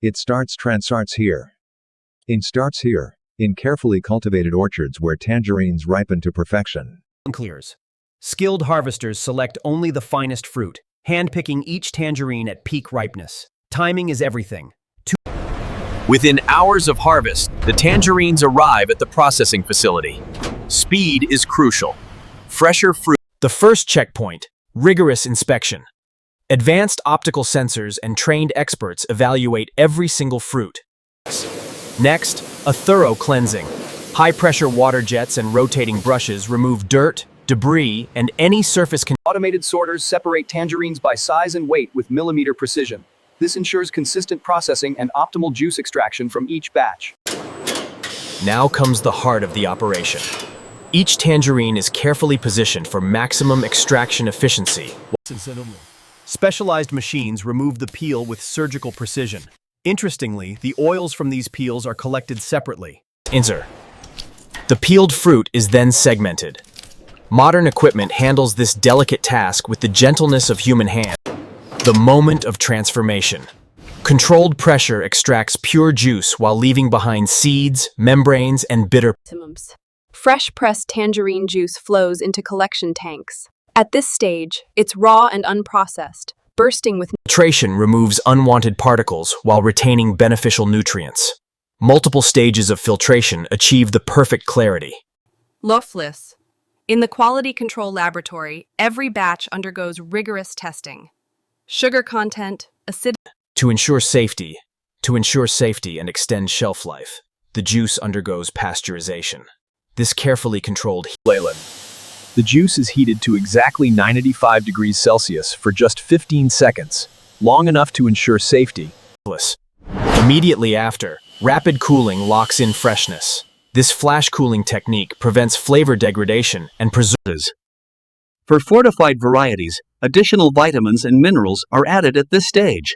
Trend starts here. In carefully cultivated orchards where tangerines ripen to perfection. Clears. Skilled harvesters select only the finest fruit, handpicking each tangerine at peak ripeness. Timing is everything. Within hours of harvest, the tangerines arrive at the processing facility. Speed is crucial. Fresher fruit. The first checkpoint, rigorous inspection. Advanced optical sensors and trained experts evaluate every single fruit. Next, a thorough cleansing. High-pressure water jets and rotating brushes remove dirt, debris, and any surface. Automated sorters separate tangerines by size and weight with millimeter precision. This ensures consistent processing and optimal juice extraction from each batch. Now comes the heart of the operation. Each tangerine is carefully positioned for maximum extraction efficiency. Specialized machines remove the peel with surgical precision. Interestingly, the oils from these peels are collected separately. The peeled fruit is then segmented. Modern equipment handles this delicate task with the gentleness of human hand. The moment of transformation. Controlled pressure extracts pure juice while leaving behind seeds, membranes, and bitter. Fresh pressed tangerine juice flows into collection tanks. At this stage, it's raw and unprocessed, bursting with filtration removes unwanted particles while retaining beneficial nutrients. Multiple stages of filtration achieve the perfect clarity. Loveless. In the quality control laboratory, every batch undergoes rigorous testing. Sugar content, acidity. To ensure safety and extend shelf life, the juice undergoes pasteurization. This carefully controlled The juice is heated to exactly 985 degrees Celsius for just 15 seconds, long enough to ensure safety. Immediately after, rapid cooling locks in freshness. This flash cooling technique prevents flavor degradation and preserves. For fortified varieties, additional vitamins and minerals are added at this stage.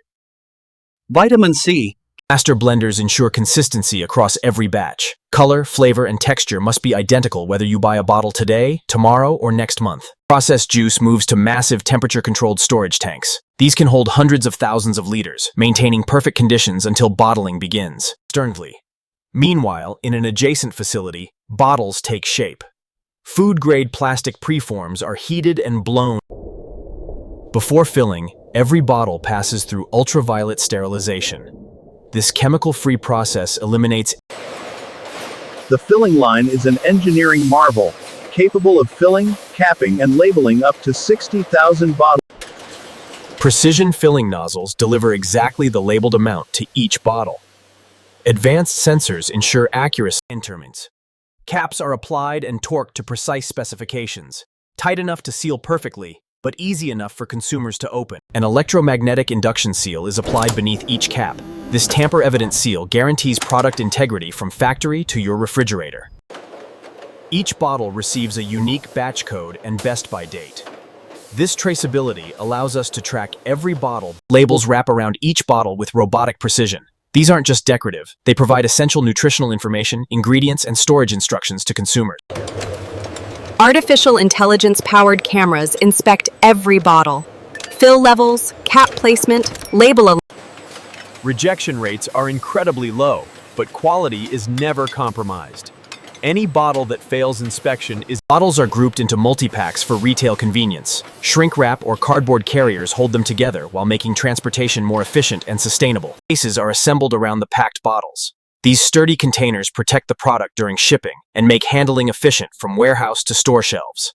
Vitamin C. Master blenders ensure consistency across every batch. Color, flavor, and texture must be identical whether you buy a bottle today, tomorrow, or next month. Processed juice moves to massive temperature-controlled storage tanks. These can hold hundreds of thousands of liters, maintaining perfect conditions until bottling begins. Meanwhile, in an adjacent facility, bottles take shape. Food-grade plastic preforms are heated and blown. Before filling, every bottle passes through ultraviolet sterilization. This chemical-free process eliminates. The filling line is an engineering marvel, capable of filling, capping, and labeling up to 60,000 bottles. Precision filling nozzles deliver exactly the labeled amount to each bottle. Advanced sensors ensure accuracy. Caps are applied and torqued to precise specifications, tight enough to seal perfectly, but easy enough for consumers to open. An electromagnetic induction seal is applied beneath each cap. This tamper-evident seal guarantees product integrity from factory to your refrigerator. Each bottle receives a unique batch code and best-by date. This traceability allows us to track every bottle. Labels wrap around each bottle with robotic precision. These aren't just decorative. They provide essential nutritional information, ingredients, and storage instructions to consumers. Artificial intelligence-powered cameras inspect every bottle. Fill levels, cap placement, label. Rejection rates are incredibly low, but quality is never compromised. Any bottle that fails inspection is... Bottles are grouped into multi-packs for retail convenience. Shrink wrap or cardboard carriers hold them together while making transportation more efficient and sustainable. Cases are assembled around the packed bottles. These sturdy containers protect the product during shipping and make handling efficient from warehouse to store shelves.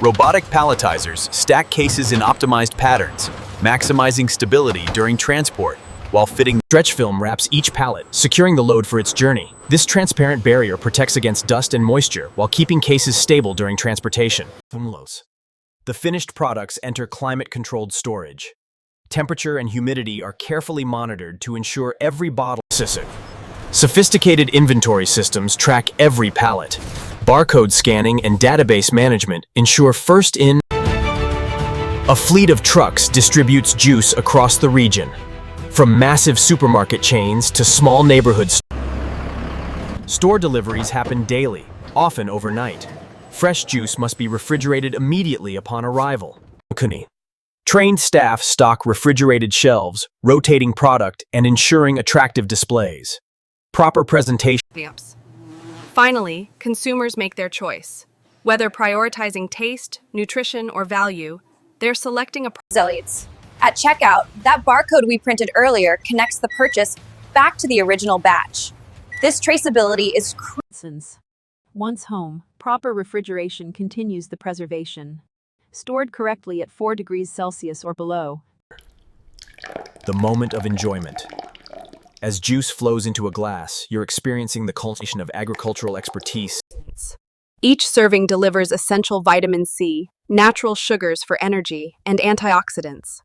Robotic palletizers stack cases in optimized patterns, maximizing stability during transport, while fitting. Stretch film wraps each pallet, securing the load for its journey. This transparent barrier protects against dust and moisture while keeping cases stable during transportation. The finished products enter climate-controlled storage. Temperature and humidity are carefully monitored to ensure every bottle. Sophisticated inventory systems track every pallet. Barcode scanning and database management ensure first in. A fleet of trucks distributes juice across the region. From massive supermarket chains to small neighborhoods. Store deliveries happen daily, often overnight. Fresh juice must be refrigerated immediately upon arrival. Trained staff stock refrigerated shelves, rotating product, and ensuring attractive displays. Proper presentation. Finally, consumers make their choice. Whether prioritizing taste, nutrition, or value, they're selecting a Zelites. At checkout, that barcode we printed earlier connects the purchase back to the original batch. This traceability is crucial. Once home, proper refrigeration continues the preservation. Stored correctly at 4 degrees Celsius or below. The moment of enjoyment. As juice flows into a glass, you're experiencing the culmination of agricultural expertise. Each serving delivers essential vitamin C, natural sugars for energy, and antioxidants.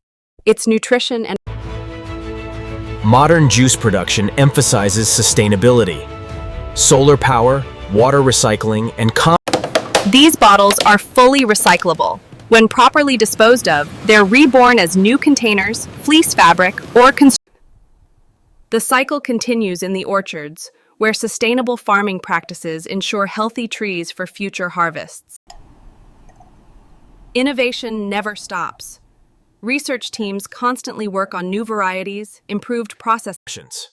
Its nutrition and Modern juice production emphasizes sustainability. Solar power, water recycling, and These bottles are fully recyclable. When properly disposed of, they're reborn as new containers, fleece fabric, or The cycle continues in the orchards, where sustainable farming practices ensure healthy trees for future harvests. Innovation never stops. Research teams constantly work on new varieties, improved processes.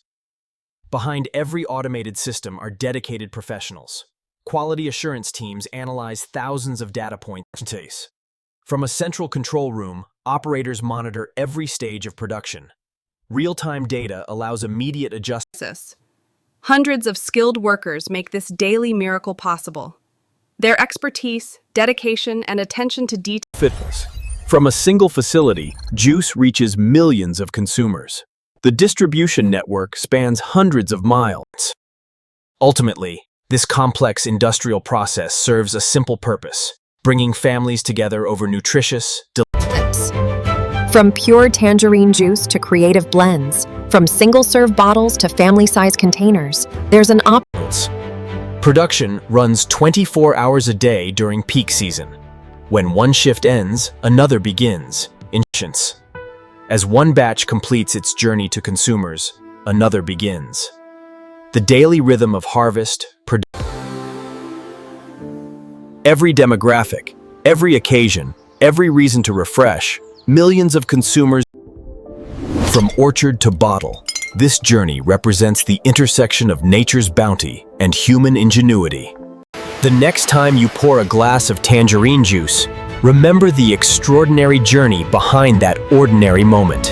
Behind every automated system are dedicated professionals. Quality assurance teams analyze thousands of data points. From a central control room, operators monitor every stage of production. Real-time data allows immediate adjustments. Hundreds of skilled workers make this daily miracle possible. Their expertise, dedication, and attention to detail. Fitness. From a single facility, juice reaches millions of consumers. The distribution network spans hundreds of miles. Ultimately, this complex industrial process serves a simple purpose: bringing families together over nutritious, delicious. From pure tangerine juice to creative blends, from single-serve bottles to family-size containers, there's an Production runs 24 hours a day during peak season. When one shift ends, another begins. As one batch completes its journey to consumers, another begins. The daily rhythm of harvest, every demographic, every occasion, every reason to refresh, millions of consumers. From orchard to bottle, this journey represents the intersection of nature's bounty and human ingenuity. The next time you pour a glass of tangerine juice, remember the extraordinary journey behind that ordinary moment.